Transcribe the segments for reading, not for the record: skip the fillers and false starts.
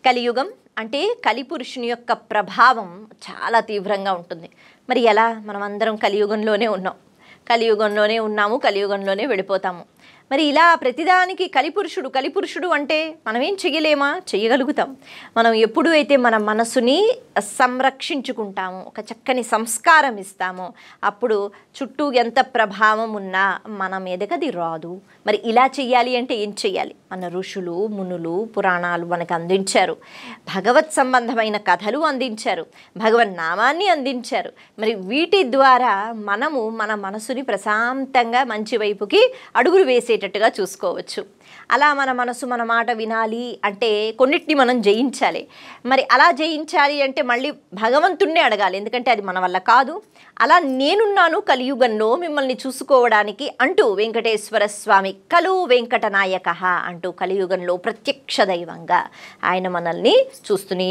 కలియుగం అంటే కలిపురుషుని యొక్క ప్రభావం చాలా తీవ్రంగా ఉంటుంది. మరి ఎలా? మనం అందరం కలియుగంలోనే ఉన్నాం, కలియుగంలోనే ఉన్నాము, కలియుగంలోనే వెళ్ళిపోతాము. మరి ఇలా ప్రతిదానికి కలిపురుషుడు అంటే మనం ఏం చెయ్యలేమా? చెయ్యగలుగుతాం. మనం ఎప్పుడు అయితే మన మనసుని సంరక్షించుకుంటామో, ఒక చక్కని సంస్కారం ఇస్తామో, అప్పుడు చుట్టూ ఎంత ప్రభావం ఉన్నా మన మీదకి అది రాదు. మరి ఇలా చెయ్యాలి అంటే ఏం చెయ్యాలి? మన ఋషులు, మునులు, పురాణాలు మనకు అందించారు. భగవత్ సంబంధమైన కథలు అందించారు, భగవన్ నామాన్ని అందించారు. మరి వీటి ద్వారా మనము మన మనసుని ప్రశాంతంగా మంచి వైపుకి అడుగులు వేసేటట్టుగా చూసుకోవచ్చు. అలా మన మనసు మన మాట వినాలి అంటే కొన్నిటిని మనం జయించాలి. మరి అలా జయించాలి అంటే మళ్ళీ భగవంతుణ్ణే అడగాలి, ఎందుకంటే అది మన వల్ల కాదు. అలా నేనున్నాను కలియుగంలో మిమ్మల్ని చూసుకోవడానికి అంటూ వెంకటేశ్వర స్వామి కలు వెంకటనాయక అంటూ కలియుగంలో ప్రత్యక్ష దైవంగా ఆయన మనల్ని చూస్తూనే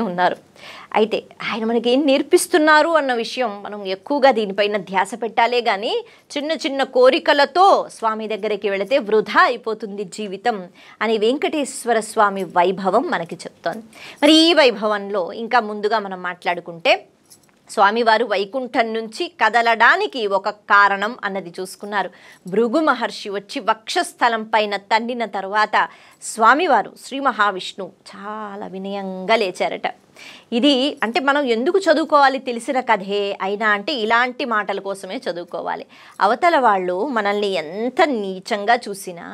ఉన్నారు. అయితే ఆయన మనకి ఏం నేర్పిస్తున్నారు అన్న విషయం మనం ఎక్కువగా దీనిపైన ధ్యాస పెట్టాలే కానీ చిన్న చిన్న కోరికలతో స్వామి దగ్గరికి వెళితే వృధా అయిపోతుంది జీవితం అని వెంకటేశ్వర స్వామి వైభవం మనకి చెప్తోంది. మరి ఈ వైభవంలో ఇంకా ముందుగా మనం మాట్లాడుకుంటే స్వామివారు వైకుంఠం నుంచి కదలడానికి ఒక కారణం అన్నది చూసుకున్నారు. భృగు మహర్షి వచ్చి వక్షస్థలం పైన తన్నిన తరువాత స్వామివారు శ్రీ మహావిష్ణువు చాలా వినయంగా లేచారట. ఇది అంటే మనం ఎందుకు చదువుకోవాలి? తెలిసిన కథే అయినా అంటే ఇలాంటి మాటల కోసమే చదువుకోవాలి. అవతల వాళ్ళు మనల్ని ఎంత నీచంగా చూసినా,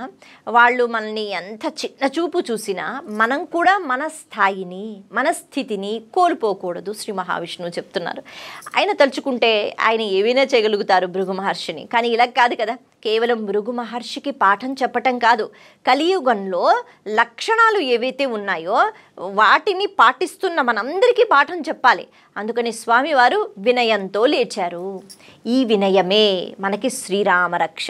వాళ్ళు మనల్ని ఎంత చిన్న చూపు చూసినా మనం కూడా మన స్థాయిని, మన స్థితిని కోల్పోకూడదు. శ్రీ మహావిష్ణువు చెప్తున్నారు. ఆయన తలుచుకుంటే ఆయన ఏవైనా చేయగలుగుతారు భృగు మహర్షిని. కానీ ఇలా కాదు కదా, కేవలం భృగు మహర్షికి పాఠం చెప్పటం కాదు, కలియుగంలో లక్షణాలు ఏవైతే ఉన్నాయో వాటిని పాటిస్తున్న మనందరికీ పాఠం చెప్పాలి. అందుకని స్వామివారు వినయంతో లేచారు. ఈ వినయమే మనకి శ్రీరామ రక్ష.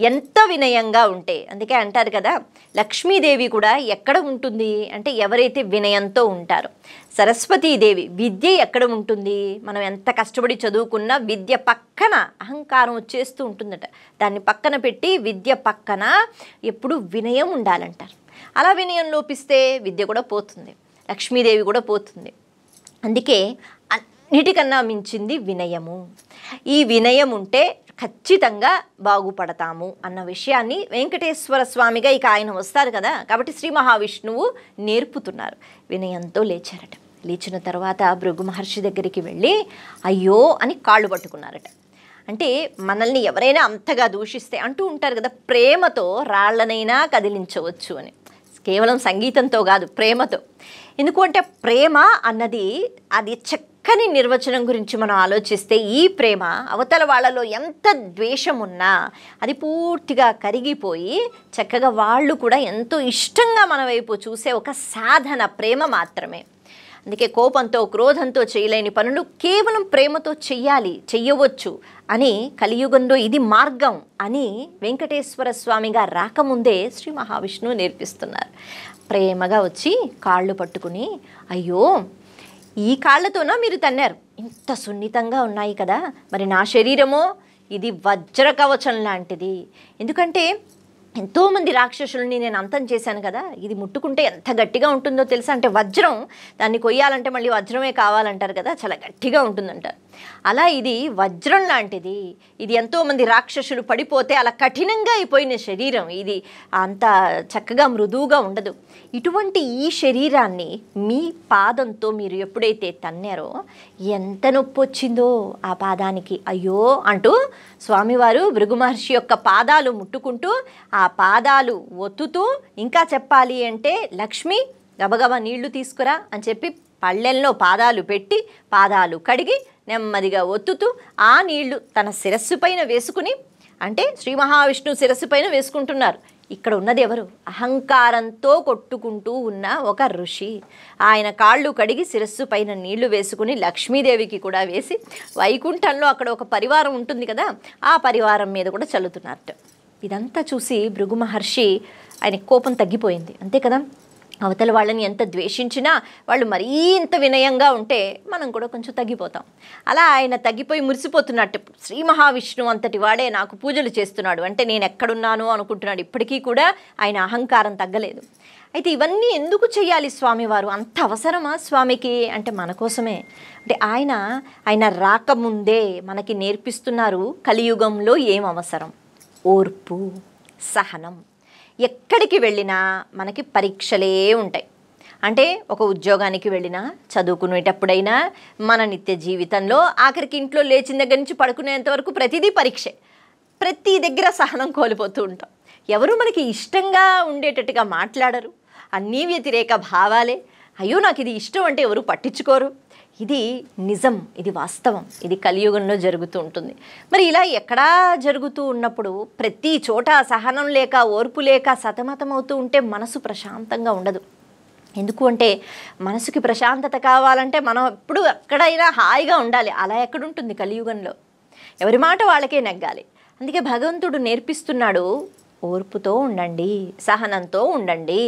ఎంత వినయంగా ఉంటే, అందుకే అంటారు కదా, లక్ష్మీదేవి కూడా ఎక్కడ ఉంటుంది అంటే ఎవరైతే వినయంతో ఉంటారో. సరస్వతీదేవి విద్య ఎక్కడ ఉంటుంది? మనం ఎంత కష్టపడి చదువుకున్నా విద్య పక్కన అహంకారం వచ్చేస్తూ ఉంటుందట. దాన్ని పక్కన పెట్టి విద్య పక్కన ఎప్పుడు వినయం ఉండాలంటారు. అలా వినయం లోపిస్తే విద్య కూడా పోతుంది, లక్ష్మీదేవి కూడా పోతుంది. అందుకే అన్నిటికన్నా మించింది వినయము. ఈ వినయం ఉంటే ఖచ్చితంగా బాగుపడతాము అన్న విషయాన్ని వెంకటేశ్వర స్వామిగా ఇక ఆయన వస్తారు కదా, కాబట్టి శ్రీ మహావిష్ణువు నేర్పుతున్నారు. వినయంతో లేచారట. లేచిన తర్వాత భృగు మహర్షి దగ్గరికి వెళ్ళి అయ్యో అని కాళ్ళు పట్టుకున్నారట. అంటే మనల్ని ఎవరైనా అంతగా దూషిస్తే అంటూ ఉంటారు కదా, ప్రేమతో రాళ్లనైనా కదిలించవచ్చు అని. కేవలం సంగీతంతో కాదు, ప్రేమతో. ఎందుకంటే ప్రేమ అన్నది అది చక్కని నిర్వచనం గురించి మనం ఆలోచిస్తే, ఈ ప్రేమ అవతల వాళ్ళలో ఎంత ద్వేషం ఉన్నా అది పూర్తిగా కరిగిపోయి చక్కగా వాళ్ళు కూడా ఎంతో ఇష్టంగా మన వైపు చూసే ఒక సాధన ప్రేమ మాత్రమే. అందుకే కోపంతో, క్రోధంతో చేయలేని పనులు కేవలం ప్రేమతో చెయ్యవచ్చు అని కలియుగంలో ఇది మార్గం అని వెంకటేశ్వర స్వామిగా రాకముందే శ్రీ మహావిష్ణువు నేర్పిస్తున్నారు. ప్రేమగా వచ్చి కాళ్ళు పట్టుకుని అయ్యో ఈ కాళ్ళతోనా మీరు తన్నారు? ఇంత సున్నితంగా ఉన్నాయి కదా, మరి నా శరీరమో ఇది వజ్ర కవచం లాంటిది. ఎందుకంటే ఎంతోమంది రాక్షసుల్ని నేను అంతం చేశాను కదా, ఇది ముట్టుకుంటే ఎంత గట్టిగా ఉంటుందో తెలుసా? అంటే వజ్రం, దాన్ని కొయ్యాలంటే మళ్ళీ వజ్రమే కావాలంటారు కదా, చాలా గట్టిగా ఉంటుందంటారు. అలా ఇది వజ్రం లాంటిది. ఇది ఎంతోమంది రాక్షసులు పడిపోతే అలా కఠినంగా అయిపోయిన శరీరం, ఇది అంత చక్కగా మృదువుగా ఉండదు. ఇటువంటి ఈ శరీరాన్ని మీ పాదంతో మీరు ఎప్పుడైతే తన్నారో ఎంత నొప్పి వచ్చిందో ఆ పాదానికి. అయ్యో అంటూ స్వామివారు భృగు మహర్షి యొక్క పాదాలు ముట్టుకుంటూ, ఆ పాదాలు ఒత్తుతూ, ఇంకా చెప్పాలి అంటే లక్ష్మి గబగబా నీళ్లు తీసుకురా అని చెప్పి పళ్ళెల్లో పాదాలు పెట్టి పాదాలు కడిగి నెమ్మదిగా ఒత్తుతూ ఆ నీళ్లు తన శిరస్సు పైన వేసుకుని, అంటే శ్రీ మహావిష్ణువు శిరస్సు పైన వేసుకుంటున్నారు. ఇక్కడ ఉన్నది ఎవరు? అహంకారంతో కొట్టుకుంటూ ఉన్న ఒక ఋషి. ఆయన కాళ్ళు కడిగి శిరస్సు పైన నీళ్లు వేసుకుని లక్ష్మీదేవికి కూడా వేసి, వైకుంఠంలో అక్కడ ఒక పరివారం ఉంటుంది కదా, ఆ పరివారం మీద కూడా చల్లుతున్నట్టు. ఇదంతా చూసి భృగు మహర్షి ఆయన కోపం తగ్గిపోయింది. అంతే కదా, అవతల వాళ్ళని ఎంత ద్వేషించినా వాళ్ళు మరీ ఇంత వినయంగా ఉంటే మనం కూడా కొంచెం తగ్గిపోతాం. అలా ఆయన తగ్గిపోయి మురిసిపోతున్నట్టు, శ్రీ మహావిష్ణువు అంతటి వాడే నాకు పూజలు చేస్తున్నాడు అంటే నేను ఎక్కడున్నాను అనుకుంటున్నాడు. ఇప్పటికీ కూడా ఆయన అహంకారం తగ్గలేదు. అయితే ఇవన్నీ ఎందుకు చేయాలి స్వామివారు? అంత అవసరమా స్వామికి అంటే మన కోసమే. అంటే ఆయన రాకముందే మనకి నేర్పిస్తున్నారు కలియుగంలో ఏం అవసరం. ఓర్పు, సహనం. ఎక్కడికి వెళ్ళినా మనకి పరీక్షలే ఉంటాయి. అంటే ఒక ఉద్యోగానికి వెళ్ళినా, చదువుకునేటప్పుడైనా, మన నిత్య జీవితంలో ఆఖరికి ఇంట్లో లేచిన దగ్గర నుంచి పడుకునేంత వరకు ప్రతిదీ పరీక్షే. ప్రతి దగ్గర సహనం కోల్పోతూ ఉంటాం. ఎవరు మనకి ఇష్టంగా ఉండేటట్టుగా మాట్లాడరు. అన్నీ వ్యతిరేక భావాలే. అయ్యో నాకు ఇది ఇష్టం అంటే ఎవరు పట్టించుకోరు. ఇది నిజం, ఇది వాస్తవం, ఇది కలియుగంలో జరుగుతూ ఉంటుంది. మరి ఇలా ఎక్కడా జరుగుతూ ఉన్నప్పుడు ప్రతి చోట సహనం లేక, ఓర్పు లేక సతమతమవుతూ ఉంటే మనసు ప్రశాంతంగా ఉండదు. ఎందుకు అంటే మనసుకి ప్రశాంతత కావాలంటే మనం ఎప్పుడు ఎక్కడైనా హాయిగా ఉండాలి. అలా ఎక్కడుంటుంది కలియుగంలో? ఎవరి మాట వాళ్ళకే నెగ్గాలి. అందుకే భగవంతుడు నేర్పిస్తున్నాడు, ఓర్పుతో ఉండండి, సహనంతో ఉండండి.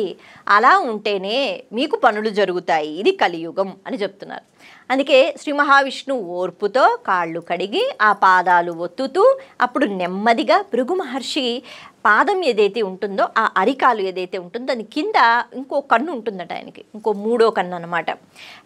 అలా ఉంటేనే మీకు పనులు జరుగుతాయి. ఇది కలియుగం అని చెప్తున్నారు. అందుకే శ్రీ మహావిష్ణువు ఓర్పుతో కాళ్ళు కడిగి ఆ పాదాలు ఒత్తుతూ అప్పుడు నెమ్మదిగా భృగు మహర్షి పాదం ఏదైతే ఉంటుందో, ఆ అరికాలు ఏదైతే ఉంటుందో దాని కింద ఇంకో కన్ను ఉంటుందట ఆయనకి, ఇంకో మూడో కన్ను అనమాట.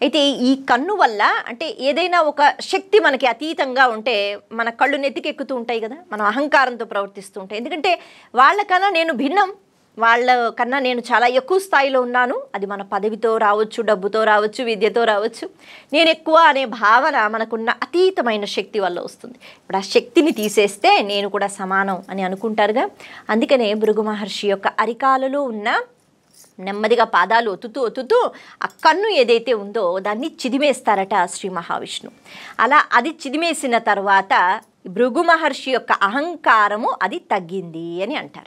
అయితే ఈ కన్ను వల్ల అంటే ఏదైనా ఒక శక్తి మనకి అతీతంగా ఉంటే మన కళ్ళు నెత్తికెక్కుతూ ఉంటాయి కదా, మనం అహంకారంతో ప్రవర్తిస్తూ ఉంటాయి. ఎందుకంటే వాళ్ళకన్నా నేను భిన్నం, వాళ్ళ కన్నా నేను చాలా ఎక్కువ స్థాయిలో ఉన్నాను. అది మన పదవితో రావచ్చు, డబ్బుతో రావచ్చు, విద్యతో రావచ్చు. నేను ఎక్కువ అనే భావన మనకున్న అతీతమైన శక్తి వల్ల వస్తుంది. ఇప్పుడు ఆ శక్తిని తీసేస్తే నేను కూడా సమానం అని అనుకుంటారుగా. అందుకనే భృగు మహర్షి యొక్క అరికాలలో ఉన్న నెమ్మదిగా పాదాలు ఒత్తుతూ ఆ కన్ను ఏదైతే ఉందో దాన్ని చిదిమేస్తారట శ్రీ మహావిష్ణు. అలా అది చిదిమేసిన తర్వాత భృగు మహర్షి యొక్క అహంకారము అది తగ్గింది అని అంటారు.